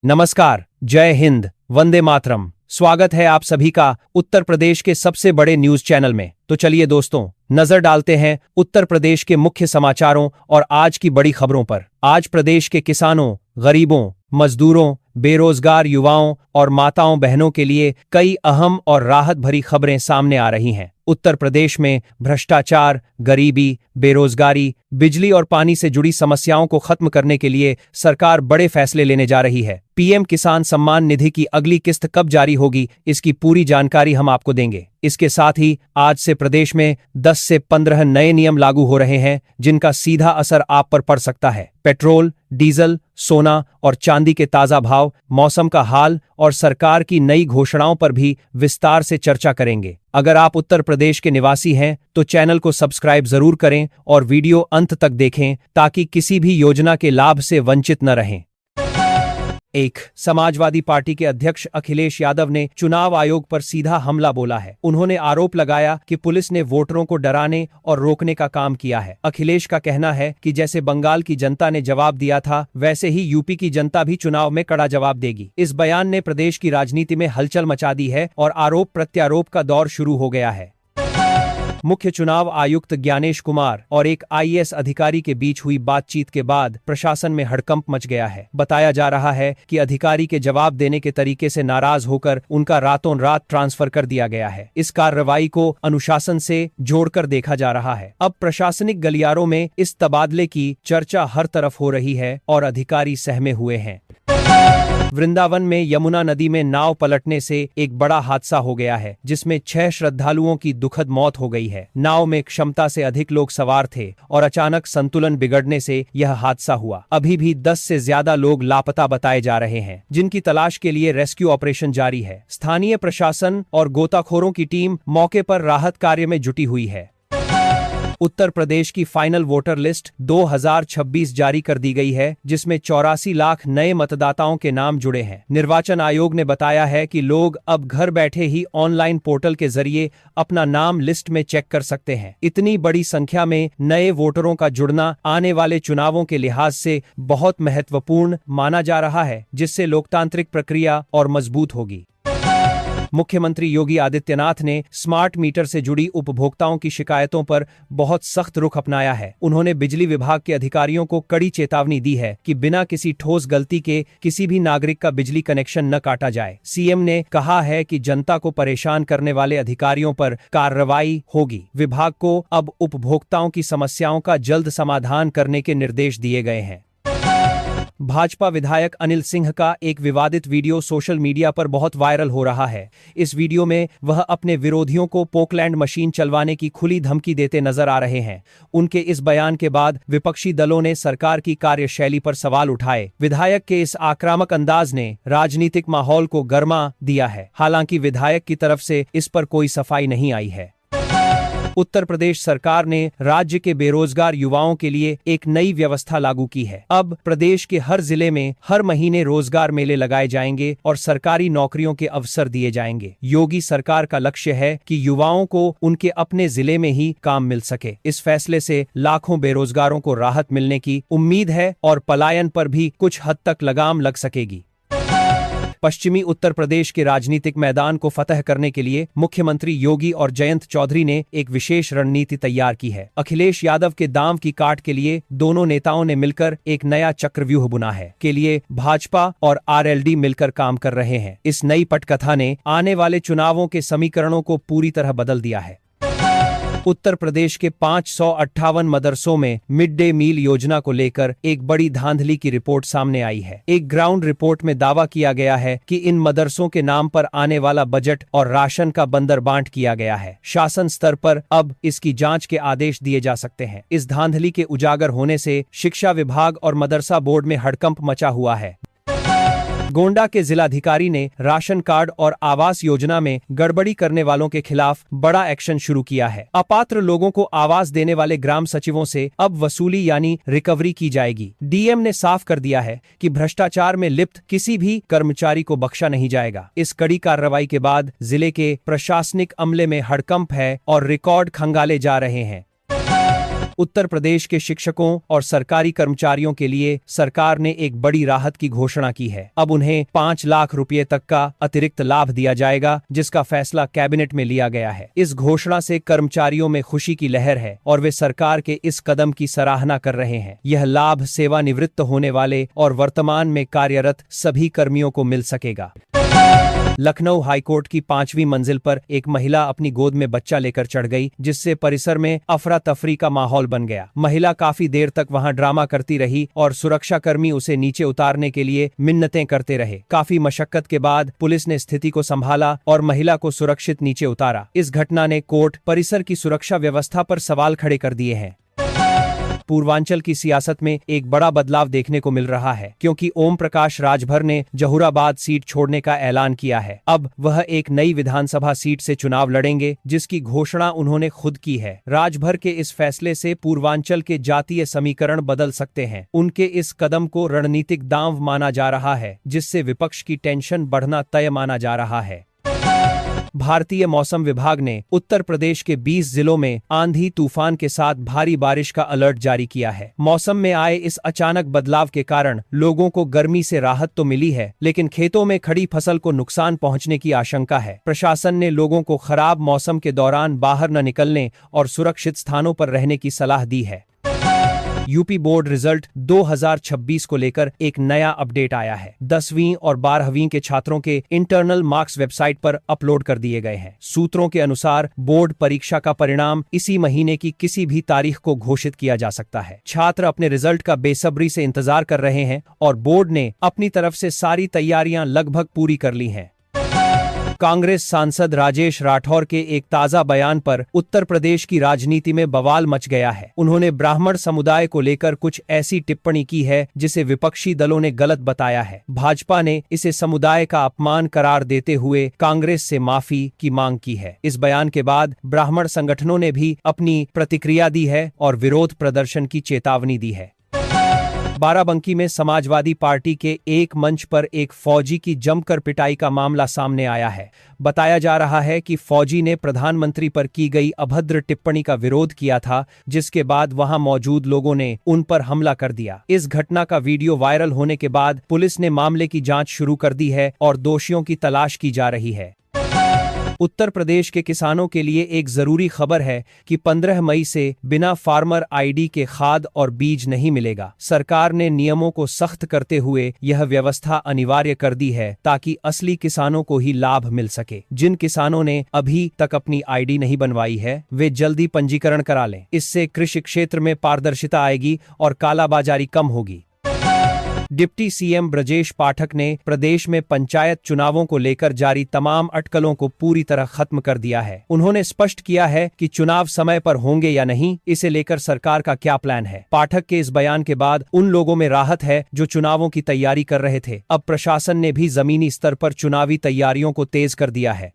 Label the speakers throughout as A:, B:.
A: नमस्कार, जय हिंद, वंदे मातरम। स्वागत है आप सभी का उत्तर प्रदेश के सबसे बड़े न्यूज चैनल में। तो चलिए दोस्तों, नजर डालते हैं उत्तर प्रदेश के मुख्य समाचारों और आज की बड़ी खबरों पर। आज प्रदेश के किसानों, गरीबों, मजदूरों, बेरोजगार युवाओं और माताओं बहनों के लिए कई अहम और राहत भरी खबरें सामने आ रही हैं। उत्तर प्रदेश में भ्रष्टाचार, गरीबी, बेरोजगारी, बिजली और पानी से जुड़ी समस्याओं को खत्म करने के लिए सरकार बड़े फैसले लेने जा रही है। पीएम किसान सम्मान निधि की अगली किस्त कब जारी होगी, इसकी पूरी जानकारी हम आपको देंगे। इसके साथ ही आज से प्रदेश में 10 से 15 नए नियम लागू हो रहे हैं, जिनका सीधा असर आप पर पड़ सकता है। पेट्रोल, डीजल, सोना और चांदी के ताजा भाव, मौसम का हाल और सरकार की नई घोषणाओं पर भी विस्तार से चर्चा करेंगे। अगर आप उत्तर प्रदेश के निवासी हैं तो चैनल को सब्सक्राइब जरूर करें और वीडियो अंत तक देखें ताकि किसी भी योजना के लाभ से वंचित न रहें। समाजवादी पार्टी के अध्यक्ष अखिलेश यादव ने चुनाव आयोग पर सीधा हमला बोला है। उन्होंने आरोप लगाया कि पुलिस ने वोटरों को डराने और रोकने का काम किया है। अखिलेश का कहना है कि जैसे बंगाल की जनता ने जवाब दिया था, वैसे ही यूपी की जनता भी चुनाव में कड़ा जवाब देगी। इस बयान ने प्रदेश की राजनीति में हलचल मचा दी है और आरोप प्रत्यारोप का दौर शुरू हो गया है। मुख्य चुनाव आयुक्त ज्ञानेश कुमार और एक आईएएस अधिकारी के बीच हुई बातचीत के बाद प्रशासन में हड़कंप मच गया है। बताया जा रहा है कि अधिकारी के जवाब देने के तरीके से नाराज होकर उनका रातों रात ट्रांसफर कर दिया गया है। इस कार्रवाई को अनुशासन से जोड़कर देखा जा रहा है। अब प्रशासनिक गलियारों में इस तबादले की चर्चा हर तरफ हो रही है और अधिकारी सहमे हुए हैं। वृंदावन में यमुना नदी में नाव पलटने से एक बड़ा हादसा हो गया है, जिसमें 6 श्रद्धालुओं की दुखद मौत हो गई है। नाव में क्षमता से अधिक लोग सवार थे और अचानक संतुलन बिगड़ने से यह हादसा हुआ। अभी भी 10 से ज्यादा लोग लापता बताए जा रहे हैं, जिनकी तलाश के लिए रेस्क्यू ऑपरेशन जारी है। स्थानीय प्रशासन और गोताखोरों की टीम मौके पर राहत कार्य में जुटी हुई है। उत्तर प्रदेश की फाइनल वोटर लिस्ट 2026 जारी कर दी गई है, जिसमें 84 लाख नए मतदाताओं के नाम जुड़े हैं। निर्वाचन आयोग ने बताया है कि लोग अब घर बैठे ही ऑनलाइन पोर्टल के जरिए अपना नाम लिस्ट में चेक कर सकते हैं। इतनी बड़ी संख्या में नए वोटरों का जुड़ना आने वाले चुनावों के लिहाज से बहुत महत्वपूर्ण माना जा रहा है, जिससे लोकतांत्रिक प्रक्रिया और मजबूत होगी। मुख्यमंत्री योगी आदित्यनाथ ने स्मार्ट मीटर से जुड़ी उपभोक्ताओं की शिकायतों पर बहुत सख्त रुख अपनाया है। उन्होंने बिजली विभाग के अधिकारियों को कड़ी चेतावनी दी है कि बिना किसी ठोस गलती के किसी भी नागरिक का बिजली कनेक्शन न काटा जाए। सीएम ने कहा है कि जनता को परेशान करने वाले अधिकारियों पर कार्रवाई होगी। विभाग को अब उपभोक्ताओं की समस्याओं का जल्द समाधान करने के निर्देश दिए गए हैं। भाजपा विधायक अनिल सिंह का एक विवादित वीडियो सोशल मीडिया पर बहुत वायरल हो रहा है। इस वीडियो में वह अपने विरोधियों को पोकलैंड मशीन चलवाने की खुली धमकी देते नजर आ रहे हैं। उनके इस बयान के बाद विपक्षी दलों ने सरकार की कार्यशैली पर सवाल उठाए। विधायक के इस आक्रामक अंदाज ने राजनीतिक माहौल को गर्मा दिया है। हालांकि विधायक की तरफ से इस पर कोई सफाई नहीं आई है। उत्तर प्रदेश सरकार ने राज्य के बेरोजगार युवाओं के लिए एक नई व्यवस्था लागू की है। अब प्रदेश के हर जिले में हर महीने रोजगार मेले लगाए जाएंगे और सरकारी नौकरियों के अवसर दिए जाएंगे। योगी सरकार का लक्ष्य है कि युवाओं को उनके अपने जिले में ही काम मिल सके। इस फैसले से लाखों बेरोजगारों को राहत मिलने की उम्मीद है और पलायन पर भी कुछ हद तक लगाम लग सकेगी। पश्चिमी उत्तर प्रदेश के राजनीतिक मैदान को फतह करने के लिए मुख्यमंत्री योगी और जयंत चौधरी ने एक विशेष रणनीति तैयार की है। अखिलेश यादव के दांव की काट के लिए दोनों नेताओं ने मिलकर एक नया चक्रव्यूह बुना है। के लिए भाजपा और आरएलडी मिलकर काम कर रहे हैं। इस नई पटकथा ने आने वाले चुनावों के समीकरणों को पूरी तरह बदल दिया है। उत्तर प्रदेश के 558 मदरसों में मिड डे मील योजना को लेकर एक बड़ी धांधली की रिपोर्ट सामने आई है। एक ग्राउंड रिपोर्ट में दावा किया गया है कि इन मदरसों के नाम पर आने वाला बजट और राशन का बंदरबांट किया गया है। शासन स्तर पर अब इसकी जांच के आदेश दिए जा सकते हैं। इस धांधली के उजागर होने से शिक्षा विभाग और मदरसा बोर्ड में हड़कंप मचा हुआ है। गोंडा के जिलाधिकारी ने राशन कार्ड और आवास योजना में गड़बड़ी करने वालों के खिलाफ बड़ा एक्शन शुरू किया है। अपात्र लोगों को आवास देने वाले ग्राम सचिवों से अब वसूली यानी रिकवरी की जाएगी। डीएम ने साफ कर दिया है कि भ्रष्टाचार में लिप्त किसी भी कर्मचारी को बख्शा नहीं जाएगा। इस कड़ी कार्रवाई के बाद जिले के प्रशासनिक अमले में हड़कंप है और रिकॉर्ड खंगाले जा रहे हैं। उत्तर प्रदेश के शिक्षकों और सरकारी कर्मचारियों के लिए सरकार ने एक बड़ी राहत की घोषणा की है। अब उन्हें 5 लाख रुपए तक का अतिरिक्त लाभ दिया जाएगा, जिसका फैसला कैबिनेट में लिया गया है। इस घोषणा से कर्मचारियों में खुशी की लहर है और वे सरकार के इस कदम की सराहना कर रहे हैं। यह लाभ सेवानिवृत्त होने वाले और वर्तमान में कार्यरत सभी कर्मियों को मिल सकेगा। लखनऊ हाईकोर्ट की 5वीं मंजिल पर एक महिला अपनी गोद में बच्चा लेकर चढ़ गई, जिससे परिसर में अफरा तफरी का माहौल बन गया। महिला काफी देर तक वहां ड्रामा करती रही और सुरक्षाकर्मी उसे नीचे उतारने के लिए मिन्नतें करते रहे। काफी मशक्कत के बाद पुलिस ने स्थिति को संभाला और महिला को सुरक्षित नीचे उतारा। इस घटना ने कोर्ट परिसर की सुरक्षा व्यवस्था पर सवाल खड़े कर दिए हैं। पूर्वांचल की सियासत में एक बड़ा बदलाव देखने को मिल रहा है, क्योंकि ओम प्रकाश राजभर ने जहूराबाद सीट छोड़ने का ऐलान किया है। अब वह एक नई विधानसभा सीट से चुनाव लड़ेंगे, जिसकी घोषणा उन्होंने खुद की है। राजभर के इस फैसले से पूर्वांचल के जातीय समीकरण बदल सकते हैं। उनके इस कदम को रणनीतिक दांव माना जा रहा है, जिससे विपक्ष की टेंशन बढ़ना तय माना जा रहा है। भारतीय मौसम विभाग ने उत्तर प्रदेश के 20 जिलों में आंधी तूफान के साथ भारी बारिश का अलर्ट जारी किया है। मौसम में आए इस अचानक बदलाव के कारण लोगों को गर्मी से राहत तो मिली है, लेकिन खेतों में खड़ी फसल को नुकसान पहुंचने की आशंका है। प्रशासन ने लोगों को खराब मौसम के दौरान बाहर न निकलने और सुरक्षित स्थानों पर रहने की सलाह दी है। यूपी बोर्ड रिजल्ट 2026 को लेकर एक नया अपडेट आया है। 10वीं और 12वीं के छात्रों के इंटरनल मार्क्स वेबसाइट पर अपलोड कर दिए गए हैं। सूत्रों के अनुसार बोर्ड परीक्षा का परिणाम इसी महीने की किसी भी तारीख को घोषित किया जा सकता है। छात्र अपने रिजल्ट का बेसब्री से इंतजार कर रहे हैं और बोर्ड ने अपनी तरफ से सारी तैयारियां लगभग पूरी कर ली हैं। कांग्रेस सांसद राजेश राठौर के एक ताजा बयान पर उत्तर प्रदेश की राजनीति में बवाल मच गया है। उन्होंने ब्राह्मण समुदाय को लेकर कुछ ऐसी टिप्पणी की है जिसे विपक्षी दलों ने गलत बताया है। भाजपा ने इसे समुदाय का अपमान करार देते हुए कांग्रेस से माफी की मांग की है। इस बयान के बाद ब्राह्मण संगठनों ने भी अपनी प्रतिक्रिया दी है और विरोध प्रदर्शन की चेतावनी दी है। बाराबंकी में समाजवादी पार्टी के एक मंच पर एक फौजी की जमकर पिटाई का मामला सामने आया है। बताया जा रहा है कि फौजी ने प्रधानमंत्री पर की गई अभद्र टिप्पणी का विरोध किया था, जिसके बाद वहां मौजूद लोगों ने उन पर हमला कर दिया। इस घटना का वीडियो वायरल होने के बाद पुलिस ने मामले की जांच शुरू कर दी है और दोषियों की तलाश की जा रही है। उत्तर प्रदेश के किसानों के लिए एक जरूरी खबर है कि 15 मई से बिना फार्मर आईडी के खाद और बीज नहीं मिलेगा। सरकार ने नियमों को सख्त करते हुए यह व्यवस्था अनिवार्य कर दी है, ताकि असली किसानों को ही लाभ मिल सके। जिन किसानों ने अभी तक अपनी आईडी नहीं बनवाई है, वे जल्दी पंजीकरण करा लें। इससे कृषि क्षेत्र में पारदर्शिता आएगी और कालाबाजारी कम होगी। डिप्टी सीएम ब्रजेश पाठक ने प्रदेश में पंचायत चुनावों को लेकर जारी तमाम अटकलों को पूरी तरह खत्म कर दिया है। उन्होंने स्पष्ट किया है कि चुनाव समय पर होंगे या नहीं, इसे लेकर सरकार का क्या प्लान है। पाठक के इस बयान के बाद उन लोगों में राहत है जो चुनावों की तैयारी कर रहे थे। अब प्रशासन ने भी जमीनी स्तर पर चुनावी तैयारियों को तेज कर दिया है।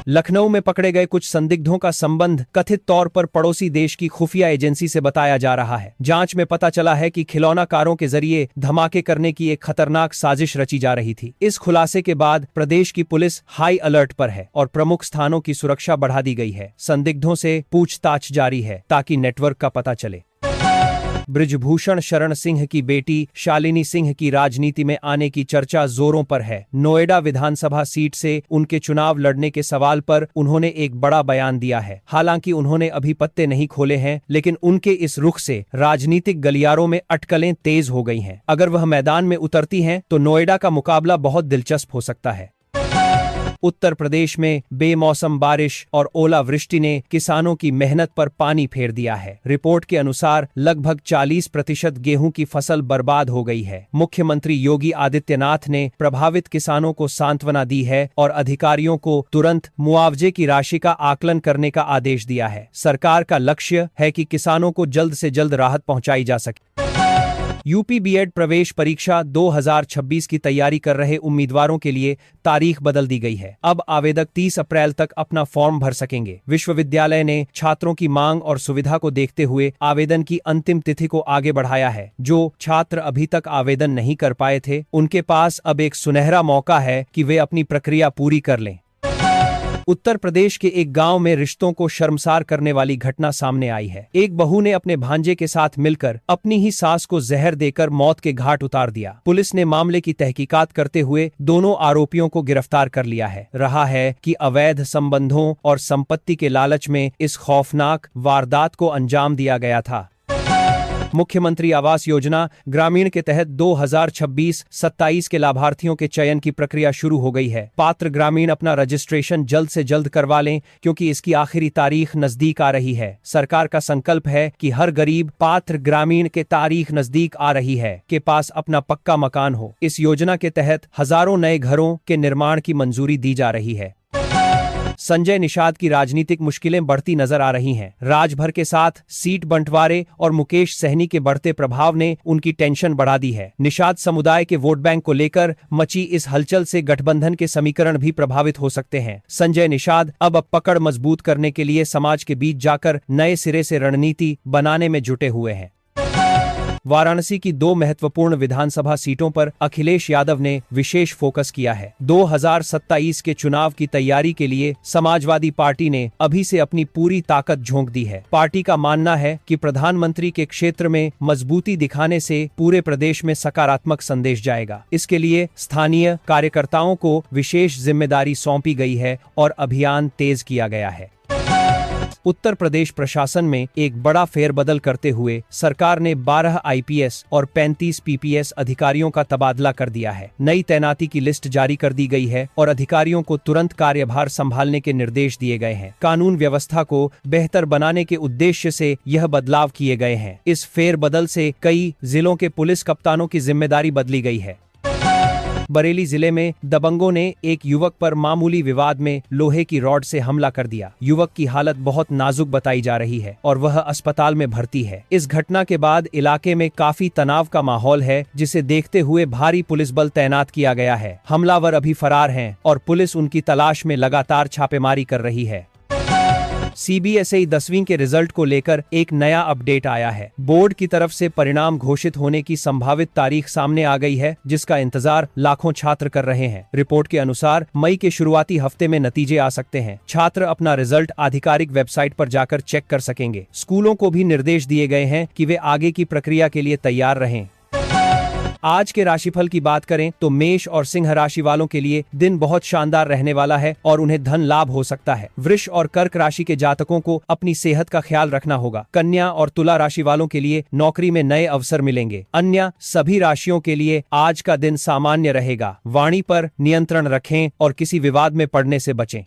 A: लखनऊ में पकड़े गए कुछ संदिग्धों का संबंध कथित तौर पर पड़ोसी देश की खुफिया एजेंसी से बताया जा रहा है। जांच में पता चला है कि खिलौना कारों के जरिए धमाके करने की एक खतरनाक साजिश रची जा रही थी। इस खुलासे के बाद प्रदेश की पुलिस हाई अलर्ट पर है और प्रमुख स्थानों की सुरक्षा बढ़ा दी गई है। संदिग्धों से पूछताछ जारी है ताकि नेटवर्क का पता चले। बृजभूषण शरण सिंह की बेटी शालिनी सिंह की राजनीति में आने की चर्चा जोरों पर है। नोएडा विधानसभा सीट से उनके चुनाव लड़ने के सवाल पर उन्होंने एक बड़ा बयान दिया है। हालांकि उन्होंने अभी पत्ते नहीं खोले हैं, लेकिन उनके इस रुख से राजनीतिक गलियारों में अटकलें तेज हो गई हैं। अगर वह मैदान में उतरती हैं तो नोएडा का मुकाबला बहुत दिलचस्प हो सकता है। उत्तर प्रदेश में बेमौसम बारिश और ओलावृष्टि ने किसानों की मेहनत पर पानी फेर दिया है। रिपोर्ट के अनुसार लगभग 40% गेहूं की फसल बर्बाद हो गई है। मुख्यमंत्री योगी आदित्यनाथ ने प्रभावित किसानों को सांत्वना दी है और अधिकारियों को तुरंत मुआवजे की राशि का आकलन करने का आदेश दिया है। सरकार का लक्ष्य है कि किसानों को जल्द से जल्द राहत पहुंचाई जा सके। यूपी बीएड प्रवेश परीक्षा 2026 की तैयारी कर रहे उम्मीदवारों के लिए तारीख बदल दी गई है। अब आवेदक 30 अप्रैल तक अपना फॉर्म भर सकेंगे। विश्वविद्यालय ने छात्रों की मांग और सुविधा को देखते हुए आवेदन की अंतिम तिथि को आगे बढ़ाया है। जो छात्र अभी तक आवेदन नहीं कर पाए थे, उनके पास अब एक सुनहरा मौका है कि वे अपनी प्रक्रिया पूरी कर लें। उत्तर प्रदेश के एक गांव में रिश्तों को शर्मसार करने वाली घटना सामने आई है। एक बहू ने अपने भांजे के साथ मिलकर अपनी ही सास को जहर देकर मौत के घाट उतार दिया। पुलिस ने मामले की तहकीकात करते हुए दोनों आरोपियों को गिरफ्तार कर लिया है। रहा है कि अवैध संबंधों और संपत्ति के लालच में इस खौफनाक वारदात को अंजाम दिया गया था। मुख्यमंत्री आवास योजना ग्रामीण के तहत 2026-27 के लाभार्थियों के चयन की प्रक्रिया शुरू हो गई है। पात्र ग्रामीण अपना रजिस्ट्रेशन जल्द से जल्द करवा लें, क्योंकि इसकी आखिरी तारीख नजदीक आ रही है। सरकार का संकल्प है कि हर गरीब पात्र ग्रामीण के तारीख नजदीक आ रही है के पास अपना पक्का मकान हो। इस योजना के तहत हजारों नए घरों के निर्माण की मंजूरी दी जा रही है। संजय निषाद की राजनीतिक मुश्किलें बढ़ती नजर आ रही हैं। राजभर के साथ सीट बंटवारे और मुकेश सहनी के बढ़ते प्रभाव ने उनकी टेंशन बढ़ा दी है। निषाद समुदाय के वोट बैंक को लेकर मची इस हलचल से गठबंधन के समीकरण भी प्रभावित हो सकते हैं। संजय निषाद अब पकड़ मजबूत करने के लिए समाज के बीच जाकर नए सिरे से रणनीति बनाने में जुटे हुए हैं। वाराणसी की 2 महत्वपूर्ण विधानसभा सीटों पर अखिलेश यादव ने विशेष फोकस किया है। 2027 के चुनाव की तैयारी के लिए समाजवादी पार्टी ने अभी से अपनी पूरी ताकत झोंक दी है। पार्टी का मानना है कि प्रधानमंत्री के क्षेत्र में मजबूती दिखाने से पूरे प्रदेश में सकारात्मक संदेश जाएगा। इसके लिए स्थानीय कार्यकर्ताओं को विशेष जिम्मेदारी सौंपी गई है और अभियान तेज किया गया है। उत्तर प्रदेश प्रशासन में एक बड़ा फेरबदल करते हुए सरकार ने 12 आईपीएस और 35 पीपीएस अधिकारियों का तबादला कर दिया है। नई तैनाती की लिस्ट जारी कर दी गई है और अधिकारियों को तुरंत कार्यभार संभालने के निर्देश दिए गए हैं। कानून व्यवस्था को बेहतर बनाने के उद्देश्य से यह बदलाव किए गए हैं। इस फेरबदल से कई जिलों के पुलिस कप्तानों की जिम्मेदारी बदली गई है। बरेली जिले में दबंगों ने एक युवक पर मामूली विवाद में लोहे की रॉड से हमला कर दिया। युवक की हालत बहुत नाजुक बताई जा रही है और वह अस्पताल में भर्ती है। इस घटना के बाद इलाके में काफी तनाव का माहौल है, जिसे देखते हुए भारी पुलिस बल तैनात किया गया है। हमलावर अभी फरार हैं और पुलिस उनकी तलाश में लगातार छापेमारी कर रही है। सीबीएसई 10वीं के रिजल्ट को लेकर एक नया अपडेट आया है। बोर्ड की तरफ से परिणाम घोषित होने की संभावित तारीख सामने आ गई है, जिसका इंतजार लाखों छात्र कर रहे हैं। रिपोर्ट के अनुसार मई के शुरुआती हफ्ते में नतीजे आ सकते हैं। छात्र अपना रिजल्ट आधिकारिक वेबसाइट पर जाकर चेक कर सकेंगे। स्कूलों को भी निर्देश दिए गए हैं कि वे आगे की प्रक्रिया के लिए तैयार रहें। आज के राशिफल की बात करें तो मेष और सिंह राशि वालों के लिए दिन बहुत शानदार रहने वाला है और उन्हें धन लाभ हो सकता है। वृष और कर्क राशि के जातकों को अपनी सेहत का ख्याल रखना होगा। कन्या और तुला राशि वालों के लिए नौकरी में नए अवसर मिलेंगे। अन्य सभी राशियों के लिए आज का दिन सामान्य रहेगा। वाणी पर नियंत्रण रखें और किसी विवाद में पड़ने से बचें।